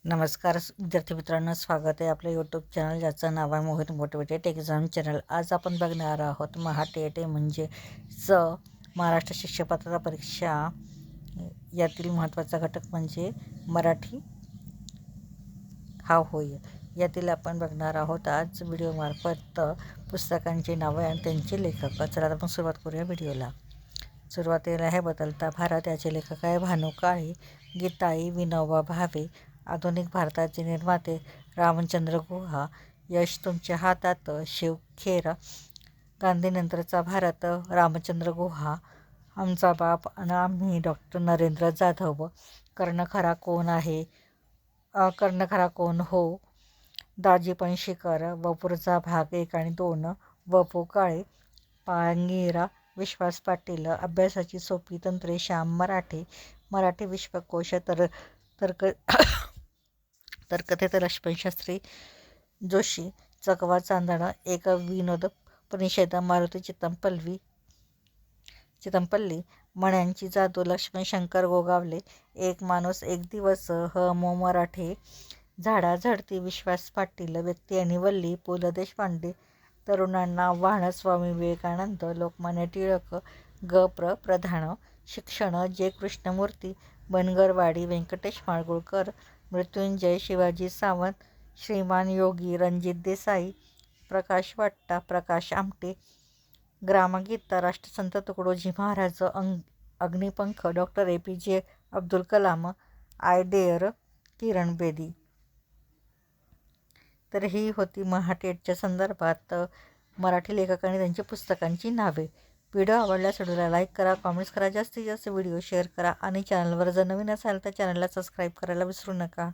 नमस्कार विद्यार्थी मित्रांनो, स्वागत आहे आपल्या यूट्यूब चॅनल ज्याचं नाव आहे मोहित मोटिवेटेड एक्झाम चॅनल। आज आपण बघणार आहोत महाटेटे म्हणजे महाराष्ट्र शिक्षक पात्रता परीक्षा यातील महत्त्वाचा घटक म्हणजे मराठी हा होय। यातील आपण बघणार आहोत आज व्हिडिओमार्फत पुस्तकांची नावे आणि त्यांचे लेखक। चला आपण सुरुवात करूया व्हिडिओला। सुरुवातीला आहे बदलता भारत, याचे लेखक आहे भानू काळे, गीताई विनोबा भावे, आधुनिक भारताचे निर्माते रामचंद्र गुहा, यश तुमच्या हातात, शिव खेर, गांधीनंतरचा भारत रामचंद्र गुहा, आमचा बाप आणि आम्ही डॉक्टर नरेंद्र जाधव, कर्ण खरा कोण आहे, कर्ण खरा कोण हो, दाजी पणशीकर, वपुर्झा भाग 1 आणि 2, वपू काळे, पांगिरा विश्वास पाटील, अभ्यासाची सोपी तंत्रे श्याम मराठे, मराठी विश्वकोश, तर्क तर्कथेत लक्ष्मणशास्त्री जोशी, चकवा चांदणं, एक विनोद परिषद मारुती चितमपल्ली, मण्यांची जादू लक्ष्मण शंकर गोगावले, एक माणूस एक दिवस मो मराठे, झाडा झडती विश्वास पाटील, व्यक्ती आणि वल्ली पु ल देशपांडे, तरुणांना आव्हान स्वामी विवेकानंद, लोकमान्य टिळक प्रधान, शिक्षण जे कृष्णमूर्ती, बनगरवाडी व्यंकटेश माडगुळकर, मृत्युंजय शिवाजी सावंत, श्रीमान योगी रणजित देसाई, प्रकाश वाट्टा प्रकाश आमटे, ग्रामगीता राष्ट्रसंत Tukdoji Maharaj, Agnipankh doctor APJ Abdul Kalam, I dare Kiran Bedi. तर ही होती महाटेटच्या संदर्भात मराठी लेखक आणि त्यांच्या पुस्तकांची नावे। व्हिडिओ आवडल्यास व्हिडिओला लाईक करा, कॉमेंट्स करा, जास्तीत जास्त व्हिडिओ शेअर करा आणि चॅनलवर जर नवीन असाल तर चॅनलला सबस्क्राईब करायला विसरू नका।